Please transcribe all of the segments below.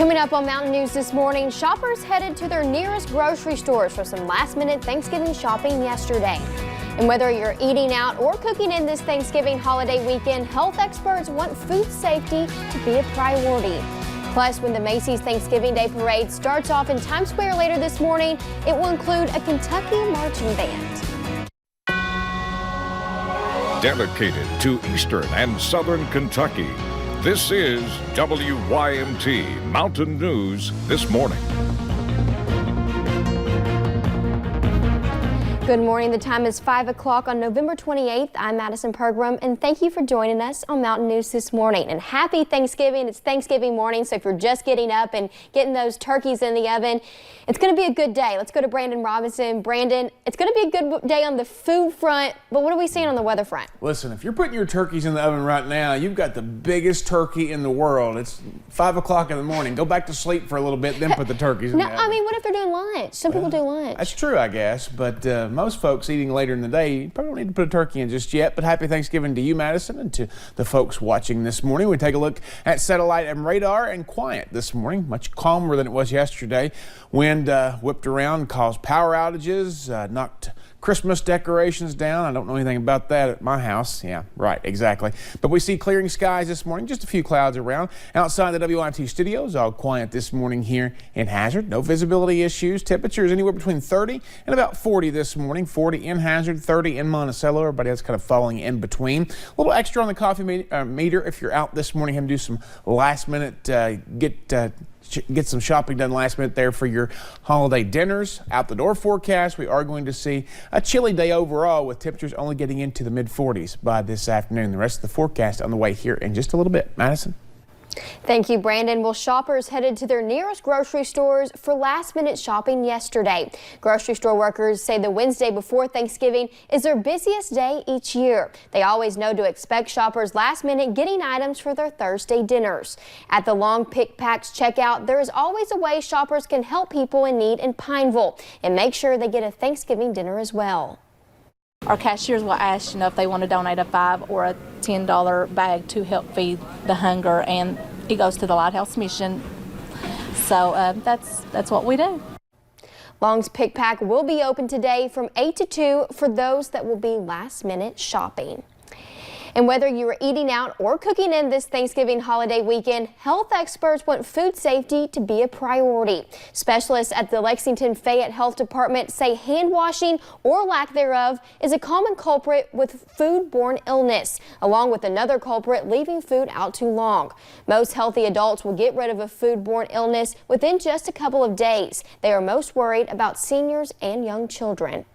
Coming up on Mountain News this morning, shoppers headed to their nearest grocery stores for some last-minute Thanksgiving shopping yesterday. And whether you're eating out or cooking in this Thanksgiving holiday weekend, health experts want food safety to be a priority. Plus, when the Macys Thanksgiving Day Parade starts off in Times Square later this morning, it will include a Kentucky marching band. Dedicated to Eastern and Southern Kentucky, this is WYMT Mountain News This Morning. Good morning. The time is 5 o'clock on November 28th. I'm Madison Pergram, and thank you for joining us on Mountain News This Morning. And happy Thanksgiving. It's Thanksgiving morning, so if you're just getting up and getting those turkeys in the oven, it's going to be a good day. Let's go to Brandon Robinson. Brandon, it's going to be a good day on the food front, but what are we seeing on the weather front? Listen, if you're putting your turkeys in the oven right now, you've got the biggest turkey in the world. It's 5 o'clock in the morning. Go back to sleep for a little bit, then put the turkeys in the oven. I mean, what if they're doing lunch? Some people do lunch. That's true, I guess, but most folks eating later in the day, you probably don't need to put a turkey in just yet. But happy Thanksgiving to you, Madison, and to the folks watching this morning. We take a look at satellite and radar, and quiet this morning, much calmer than it was yesterday. Wind whipped around, caused power outages, knocked Christmas decorations down. I don't know anything about that at my house. Yeah, right, exactly. But we see clearing skies this morning, just a few clouds around. Outside the WYMT studios, all quiet this morning here in Hazard. No visibility issues. Temperatures anywhere between 30 and about 40 this morning. 40 in Hazard, 30 in Monticello. Everybody else kind of falling in between. A little extra on the coffee meter if you're out this morning, having to do some last minute get some shopping done last minute there for your holiday dinners. Out the door forecast, we are going to see a chilly day overall with temperatures only getting into the mid-40s by this afternoon. The rest of the forecast on the way here in just a little bit. Madison? Thank you, Brandon. Well, shoppers headed to their nearest grocery stores for last-minute shopping yesterday. Grocery store workers say the Wednesday before Thanksgiving is their busiest day each year. They always know to expect shoppers last minute getting items for their Thursday dinners. At the long pick packs checkout, there is always a way shoppers can help people in need in Pineville and make sure they get a Thanksgiving dinner as well. Our cashiers will ask, if they want to donate a $5 or a $10 bag to help feed the hunger, and it goes to the Lighthouse Mission. So that's what we do. Long's Pick Pack will be open today from 8 to 2 for those that will be last-minute shopping. And whether you are eating out or cooking in this Thanksgiving holiday weekend, health experts want food safety to be a priority. Specialists at the Lexington Fayette Health Department say hand washing or lack thereof is a common culprit with foodborne illness, along with another culprit leaving food out too long. Most healthy adults will get rid of a foodborne illness within just a couple of days. They are most worried about seniors and young children.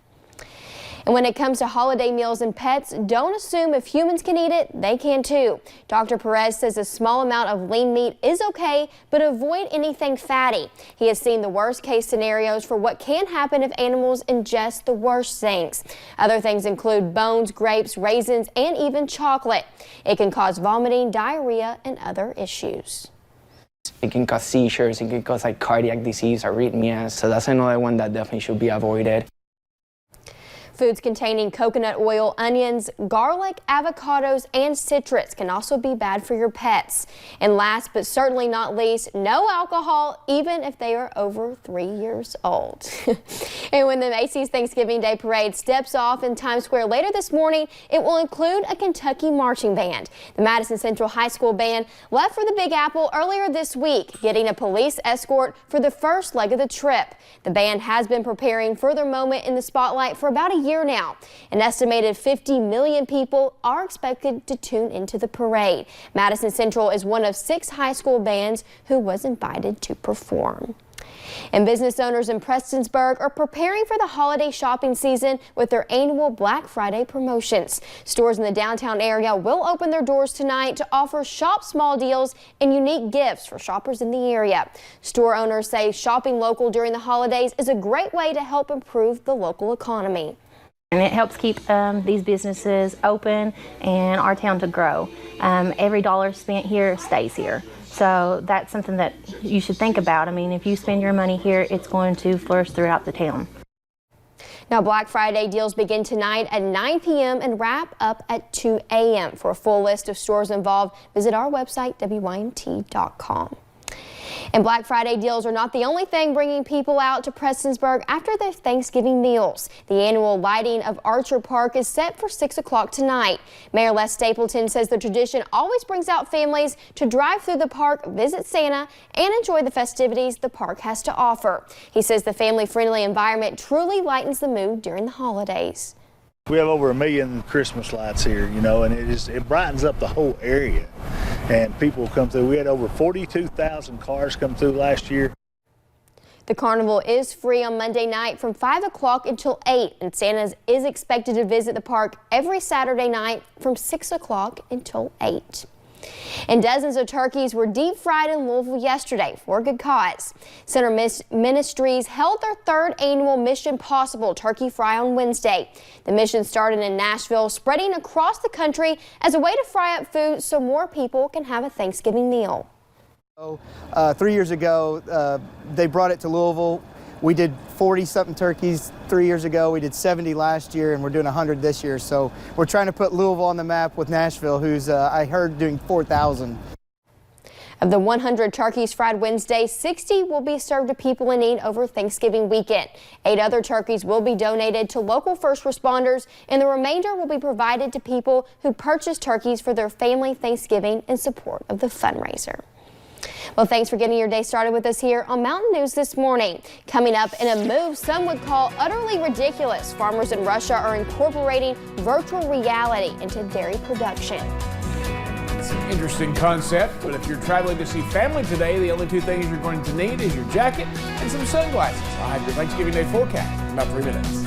And when it comes to holiday meals and pets, don't assume if humans can eat it, they can too. Dr. Perez says a small amount of lean meat is okay, but avoid anything fatty. He has seen the worst case scenarios for what can happen if animals ingest the worst things. Other things include bones, grapes, raisins, and even chocolate. It can cause vomiting, diarrhea, and other issues. It can cause seizures, it can cause cardiac disease, arrhythmias, so that's another one that definitely should be avoided. Foods containing coconut oil, onions, garlic, avocados, and citrus can also be bad for your pets. And last but certainly not least, no alcohol, even if they are over 3 years old. And when the Macys Thanksgiving Day Parade steps off in Times Square later this morning, it will include a Kentucky marching band. The Madison Central High School band left for the Big Apple earlier this week, getting a police escort for the first leg of the trip. The band has been preparing for their moment in the spotlight for about a year now. An estimated 50 million people are expected to tune into the parade. Madison Central is one of 6 high school bands who was invited to perform. And business owners in Prestonsburg are preparing for the holiday shopping season with their annual Black Friday promotions. Stores in the downtown area will open their doors tonight to offer shop small deals and unique gifts for shoppers in the area. Store owners say shopping local during the holidays is a great way to help improve the local economy. And it helps keep these businesses open and our town to grow. Every dollar spent here stays here. So that's something that you should think about. I mean, if you spend your money here, it's going to flourish throughout the town. Now, Black Friday deals begin tonight at 9 p.m. and wrap up at 2 a.m. For a full list of stores involved, visit our website, WYMT.com. And Black Friday deals are not the only thing bringing people out to Prestonsburg after their Thanksgiving meals. The annual lighting of Archer Park is set for 6 o'clock tonight. Mayor Les Stapleton says the tradition always brings out families to drive through the park, visit Santa, and enjoy the festivities the park has to offer. He says the family-friendly environment truly lightens the mood during the holidays. We have over 1 million Christmas lights here, you know, and it brightens up the whole area. And people come through. We had over 42,000 cars come through last year. The carnival is free on Monday night from 5 o'clock until 8, and Santa is expected to visit the park every Saturday night from 6 o'clock until 8. And dozens of turkeys were deep fried in Louisville yesterday for a good cause. Center Ministries held their 3rd annual Mission Possible Turkey Fry on Wednesday. The mission started in Nashville, spreading across the country as a way to fry up food so more people can have a Thanksgiving meal. 3 years ago, they brought it to Louisville. We did 40-something turkeys 3 years ago. We did 70 last year, and we're doing 100 this year. So we're trying to put Louisville on the map with Nashville, who's, I heard, doing 4,000. Of the 100 turkeys fried Wednesday, 60 will be served to people in need over Thanksgiving weekend. 8 other turkeys will be donated to local first responders, and the remainder will be provided to people who purchase turkeys for their family Thanksgiving in support of the fundraiser. Well, thanks for getting your day started with us here on Mountain News this morning. Coming up, in a move some would call utterly ridiculous, farmers in Russia are incorporating virtual reality into dairy production. It's an interesting concept, but if you're traveling to see family today, the only 2 things you're going to need is your jacket and some sunglasses. I'll have your Thanksgiving Day forecast in about 3 minutes.